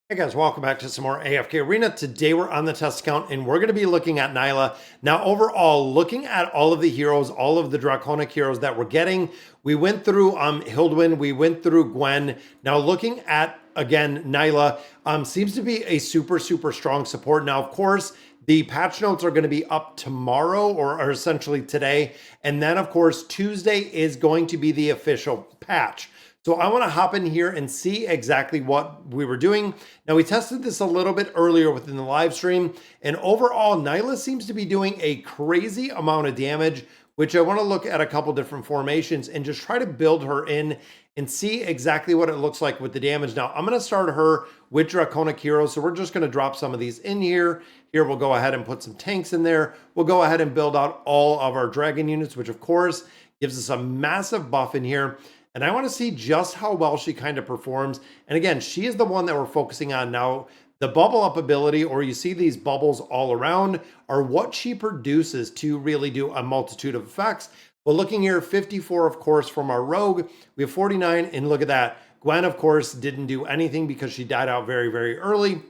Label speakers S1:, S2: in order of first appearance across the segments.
S1: Hey guys, welcome back to some more AFK Arena. Today we're on the test account and we're going to be looking at Nyla. Now overall, looking at all of the heroes, all of the Draconic heroes that we're getting, we went through Hildwyn, we went through Gwen. Now looking at, again, Nyla, seems to be a super strong support. Now of course, the patch notes are going to be up tomorrow or essentially today. And then of course, Tuesday is going to be the official patch. So I want to hop in here and see exactly what we were doing. Now we tested this a little bit earlier within the live stream, and overall Nyla seems to be doing a crazy amount of damage, which I want to look at a couple different formations and just try to build her in and see exactly what it looks like with the damage. Now I'm going to start her with Draconic heroes, so we're just going to drop some of these in here. Here we'll go ahead and put some tanks in there. We'll go ahead and build out all of our dragon units, which of course gives us a massive buff in here. And I want to see just how well she kind of performs. And again, she is the one that we're focusing on now. The bubble up ability, or you see these bubbles all around, are what she produces to really do a multitude of effects. Well, looking here, 54, of course, from our rogue. We have 49, and look at that. Gwen, of course, didn't do anything because she died out very early.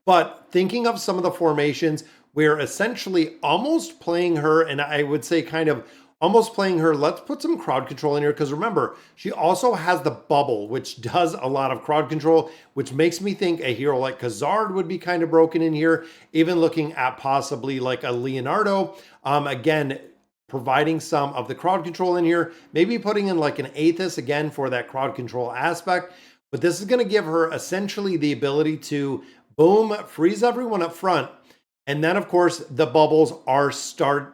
S1: But thinking of some of the formations, we're essentially almost playing her, and I would say kind of almost playing her. Let's put some crowd control in here, because remember, she also has the bubble, which does a lot of crowd control, which makes me think a hero like Khazard would be kind of broken in here, even looking at possibly like a Leonardo. Again, providing some of the crowd control in here, maybe putting in like an Aethys again for that crowd control aspect. But this is going to give her essentially the ability to, boom, freeze everyone up front. And then, of course, the bubbles are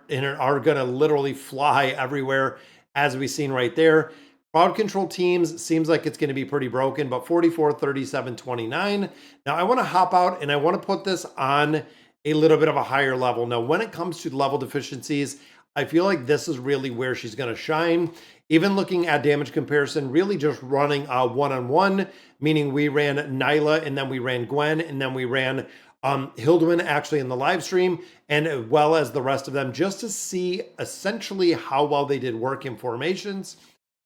S1: going to literally fly everywhere, as we've seen right there. Crowd control teams seems like it's going to be pretty broken, but 44, 37, 29. Now, I want to hop out and I want to put this on a little bit of a higher level. Now, when it comes to level deficiencies, I feel like this is really where she's going to shine. Even looking at damage comparison, really just running a one-on-one, meaning we ran Nyla and then we ran Gwen and then we ran Hildwyn actually in the live stream, and as well as the rest of them, just to see essentially how well they did work in formations.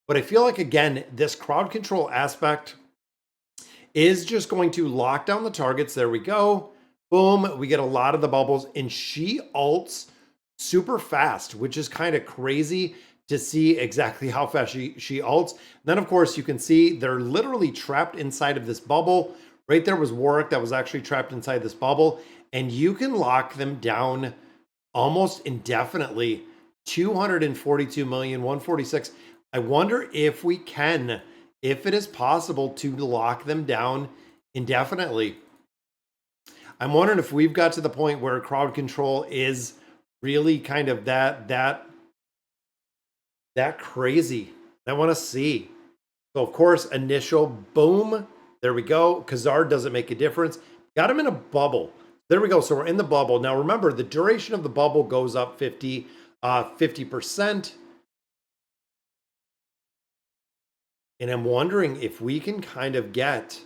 S1: But I feel like, again, this crowd control aspect is just going to lock down the targets. There we go. Boom. We get a lot of the bubbles, and she ults super fast, which is kind of crazy to see exactly how fast she ults. And then, of course, you can see they're literally trapped inside of this bubble. Right there was Warwick that was actually trapped inside this bubble, and you can lock them down almost indefinitely. 242 million, 146. I wonder if we can, if it is possible to lock them down indefinitely. I'm wondering if we've got to the point where crowd control is really kind of that crazy. I want to see. So of course, initial boom. There we go. Khazard doesn't make a difference. Got him in a bubble. There we go. So we're in the bubble. Now remember, the duration of the bubble goes up 50%. And I'm wondering if we can kind of get,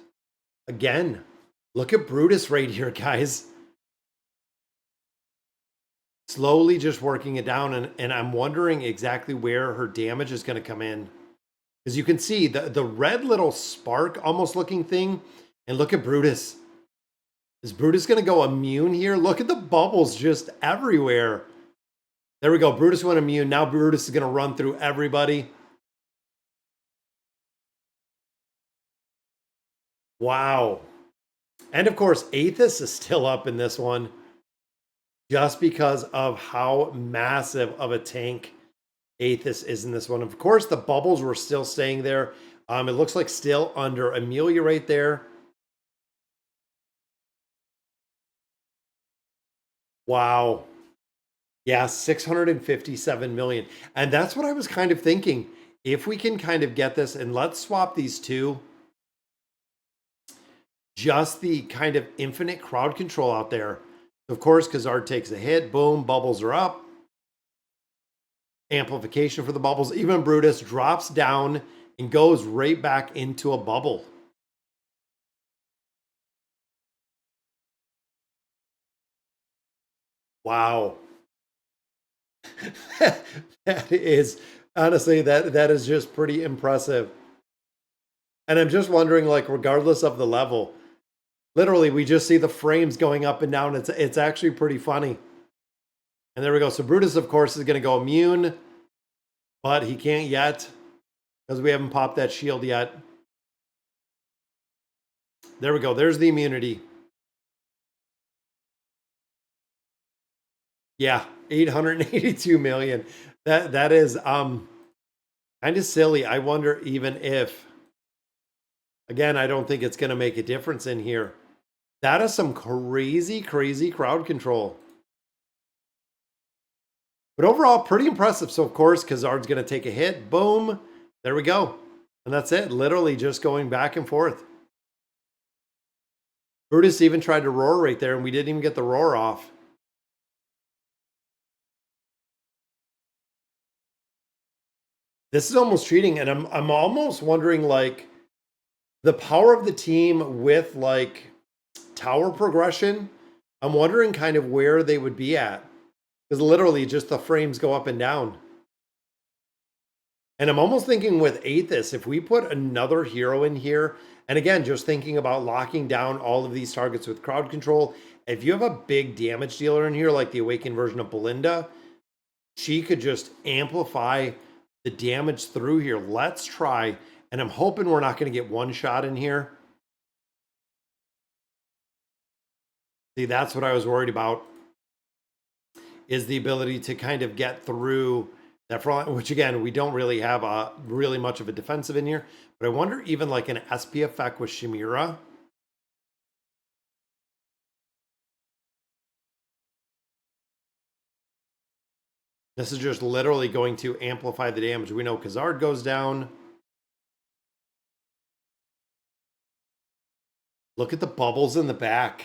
S1: again, look at Brutus right here, guys. Slowly just working it down. And I'm wondering exactly where her damage is going to come in. As you can see, the red little spark almost looking thing. And look at Brutus. Is Brutus going to go immune here? Look at the bubbles just everywhere. There we go. Brutus went immune. Now Brutus is going to run through everybody. Wow. And of course, Aethys is still up in this one, just because of how massive of a tank Aethys is in this one. Of course, the bubbles were still staying there. It looks like still under Amelia right there. Wow. Yeah, 657 million. And that's what I was kind of thinking. If we can kind of get this, and let's swap these two. Just the kind of infinite crowd control out there. Of course, Khazard takes a hit. Boom, bubbles are up. Amplification for the bubbles. Even Brutus drops down and goes right back into a bubble. Wow. That is, honestly, that is just pretty impressive. And I'm just wondering, like, regardless of the level, Literally, we just see the frames going up and down. It's actually pretty funny. And there we go. So Brutus, of course, is going to go immune, but he can't yet because we haven't popped that shield yet. There we go. There's the immunity. Yeah, 882 million. That is kind of silly. I wonder even if, again, I don't think it's going to make a difference in here. That is some crazy, crazy crowd control. But overall, pretty impressive. So, of course, Khazard's going to take a hit. Boom. There we go. And that's it. Literally just going back and forth. Brutus even tried to roar right there, and we didn't even get the roar off. This is almost cheating, and I'm almost wondering, like, the power of the team with, like, tower progression. I'm wondering kind of where they would be at. Because literally just the frames go up and down. And I'm almost thinking with Aethys, if we put another hero in here, and again, just thinking about locking down all of these targets with crowd control, if you have a big damage dealer in here, like the Awakened version of Belinda, she could just amplify the damage through here. Let's try. And I'm hoping we're not going to get one shot in here. See, that's what I was worried about, is the ability to kind of get through that front, which again, we don't really have really much of a defensive in here. But I wonder even like an SP effect with Chimera. This is just literally going to amplify the damage. We know Khazard goes down. Look at the bubbles in the back.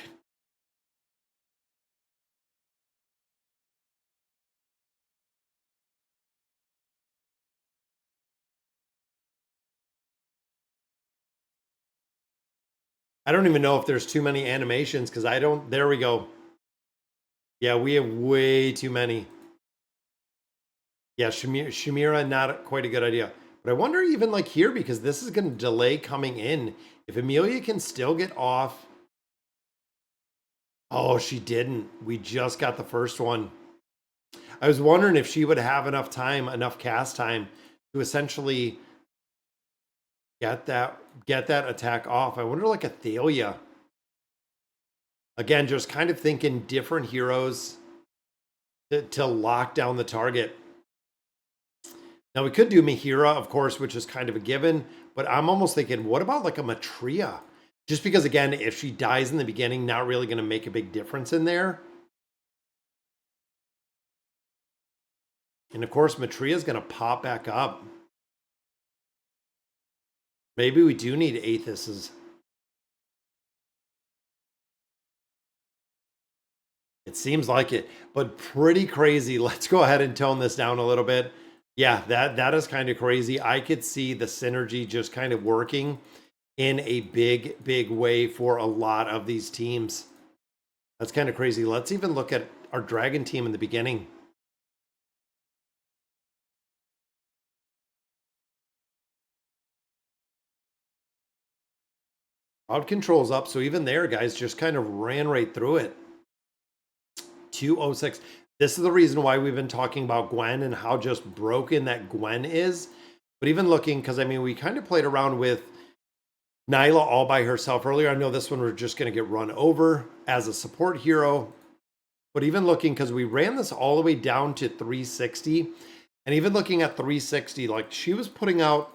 S1: I don't even know if there's too many animations because I don't. There we go. Yeah, we have way too many. Yeah, Chimera, not quite a good idea. But I wonder even like here, because this is going to delay coming in. If Amelia can still get off. Oh, she didn't. We just got the first one. I was wondering if she would have enough time, enough cast time to essentially get that attack off. I wonder like Athalia. Again, just kind of thinking different heroes to lock down the target. Now we could do Mihira, of course, which is kind of a given, but I'm almost thinking, what about like a Matria? Just because, again, if she dies in the beginning, not really going to make a big difference in there. And of course, Matria is going to pop back up. Maybe we do need Aethys's. It seems like it, but pretty crazy. Let's go ahead and tone this down a little bit. Yeah, that is kind of crazy. I could see the synergy just kind of working in a big, big way for a lot of these teams. That's kind of crazy. Let's even look at our Dragon team in the beginning. Crowd control's up, so even there, guys, just kind of ran right through it. 206. This is the reason why we've been talking about Gwen and how just broken that Gwen is. But even looking, because I mean, we kind of played around with Nyla all by herself earlier. I know this one we're just going to get run over as a support hero. But even looking, because we ran this all the way down to 360. And even looking at 360, like she was putting out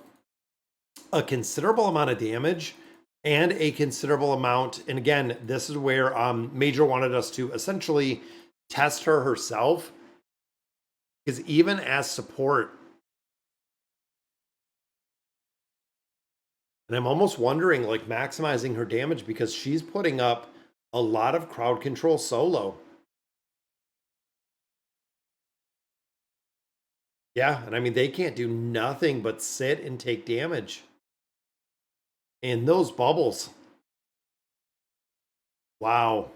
S1: a considerable amount of damage and a considerable amount. And again, this is where Major wanted us to essentially test her herself. Because even as support, and I'm almost wondering, like, maximizing her damage because she's putting up a lot of crowd control solo. Yeah, and I mean, they can't do nothing but sit and take damage. And those bubbles. Wow.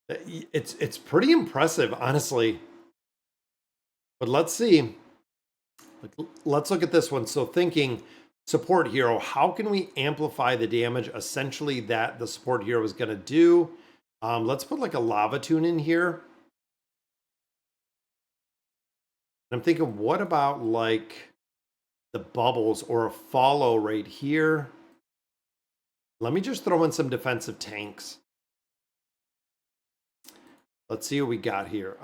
S1: It's pretty impressive, honestly. But let's see. Let's look at this one. So thinking support hero. How can we amplify the damage essentially that the support hero is going to do? Let's put like a lava tune in here. I'm thinking, what about like the bubbles or a follow right here? Let me just throw in some defensive tanks. Let's see what we got here.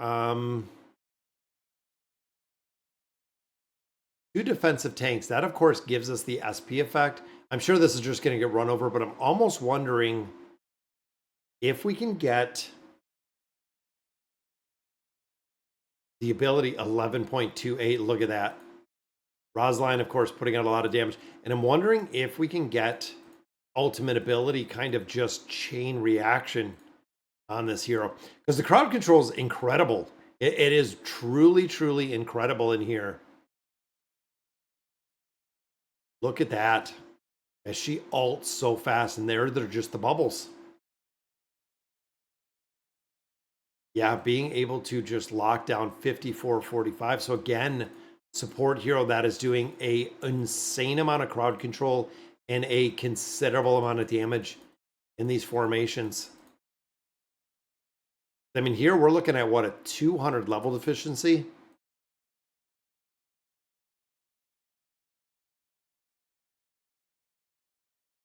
S1: 2 defensive tanks. That, of course, gives us the SP effect. I'm sure this is just going to get run over, but I'm almost wondering if we can get the ability 11.28. Look at that. Rosline, of course, putting out a lot of damage. And I'm wondering if we can get ultimate ability kind of just chain reaction on this hero. Because the crowd control is incredible. It is truly, truly incredible in here. Look at that. As she ults so fast, and they're just the bubbles. Yeah, being able to just lock down 54-45. So again, support hero that is doing a insane amount of crowd control and a considerable amount of damage in these formations. I mean, here we're looking at what, a 200 level deficiency.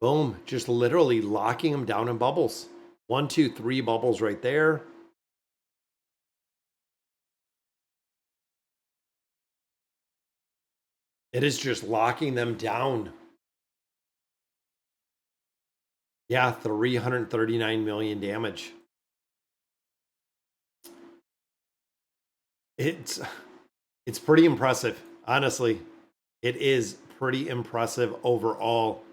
S1: Boom, just literally locking them down in bubbles. 1, 2, 3 bubbles right there. It is just locking them down. Yeah, 339 million damage. It's pretty impressive, honestly. It is pretty impressive overall.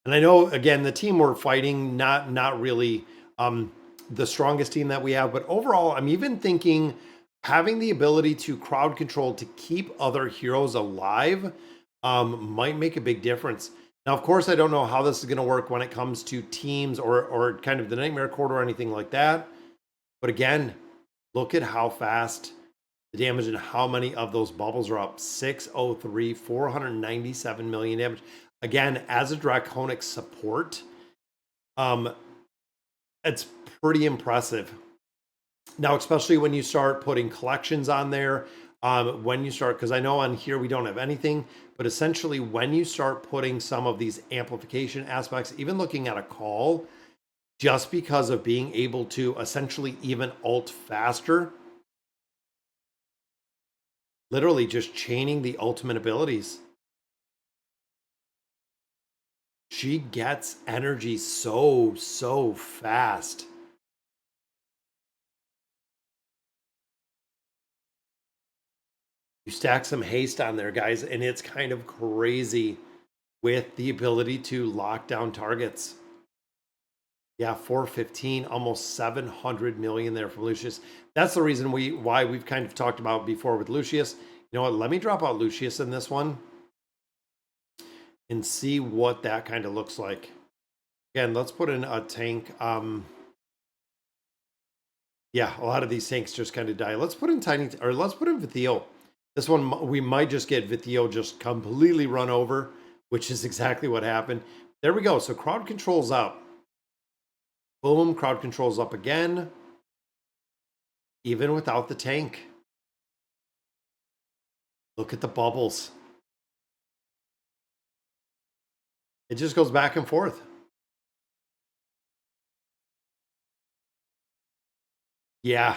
S1: And I know, again, the team we're fighting, not really the strongest team that we have, but overall, I'm even thinking having the ability to crowd control to keep other heroes alive might make a big difference. Now, of course, I don't know how this is going to work when it comes to teams or kind of the Nightmare Court or anything like that. But again, look at how fast the damage and how many of those bubbles are up. 603, 497 million damage. Again, as a Draconic support, it's pretty impressive. Now, especially when you start putting collections on there, when you start, because I know on here we don't have anything, but essentially when you start putting some of these amplification aspects, even looking at a call, just because of being able to essentially even ult faster, literally just chaining the ultimate abilities. She gets energy so fast. You stack some haste on there, guys, and it's kind of crazy with the ability to lock down targets. Yeah, 415, almost 700 million there from Lucius. That's the reason why we've kind of talked about before with Lucius. You know what? Let me drop out Lucius in this one and see what that kind of looks like. Again, let's put in a tank. Yeah, a lot of these tanks just kind of die. Let's put in let's put in Vithio. This one, we might just get Vithio just completely run over, which is exactly what happened. There we go. So crowd control's up. Boom, crowd control's up again. Even without the tank. Look at the bubbles. It just goes back and forth. Yeah.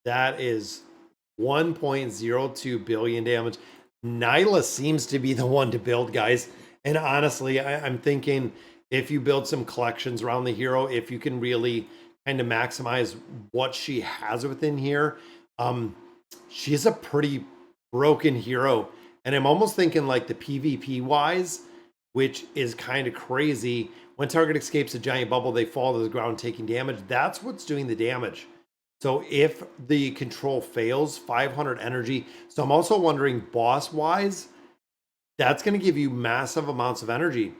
S1: That is 1.02 billion damage. Nyla seems to be the one to build, guys. And honestly, I'm thinking if you build some collections around the hero, if you can really kind of maximize what she has within here, she's a pretty broken hero. And I'm almost thinking like the PvP wise, which is kind of crazy. When target escapes a giant bubble, they fall to the ground taking damage. That's what's doing the damage. So if the control fails, 500 energy. So I'm also wondering boss wise, that's going to give you massive amounts of energy.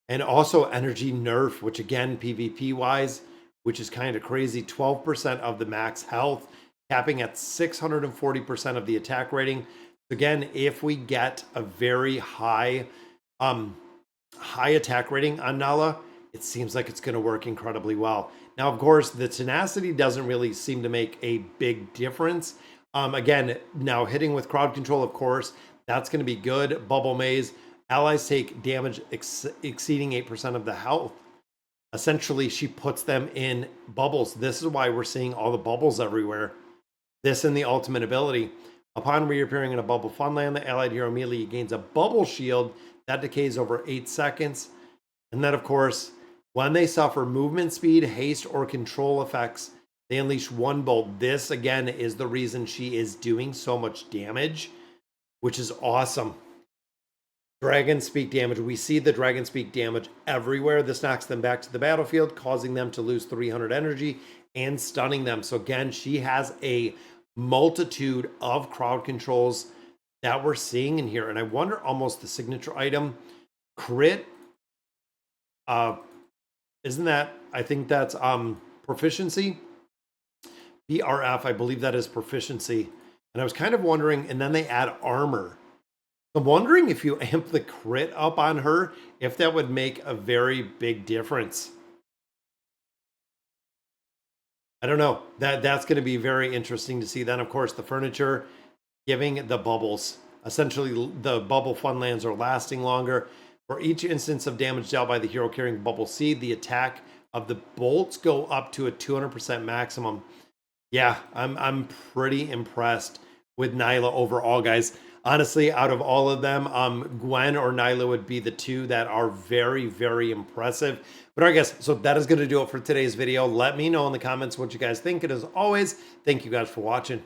S1: And also energy nerf, which again, PvP wise, which is kind of crazy. 12% of the max health. capping at 640% of the attack rating. Again, if we get a very high attack rating on Nyla, it seems like it's going to work incredibly well. Now, of course, the tenacity doesn't really seem to make a big difference. Again, now hitting with crowd control, of course, that's going to be good. Bubble maze, allies take damage exceeding 8% of the health. Essentially, she puts them in bubbles. This is why we're seeing all the bubbles everywhere. This and the ultimate ability. Upon reappearing in a bubble funland, the allied hero immediately gains a bubble shield that decays over 8 seconds. And then, of course, when they suffer movement speed, haste, or control effects, they unleash one bolt. This, again, is the reason she is doing so much damage, which is awesome. Dragon Speak damage. We see the Dragon Speak damage everywhere. This knocks them back to the battlefield, causing them to lose 300 energy and stunning them. So again, she has a multitude of crowd controls that we're seeing in here. And I wonder almost the signature item, crit. Isn't that, I think that's proficiency. BRF, I believe that is proficiency. And I was kind of wondering, and then they add armor. I'm wondering if you amp the crit up on her, if that would make a very big difference. I don't know. That's going to be very interesting to see. Then, of course, the furniture giving the bubbles. Essentially, the bubble funlands are lasting longer. For each instance of damage dealt by the hero carrying bubble seed, the attack of the bolts go up to a 200% maximum. Yeah, I'm pretty impressed with Nyla overall, guys. Honestly, out of all of them, Gwen or Nyla would be the two that are very, very impressive. But all right, guys, so that is going to do it for today's video. Let me know in the comments what you guys think. And as always, thank you guys for watching.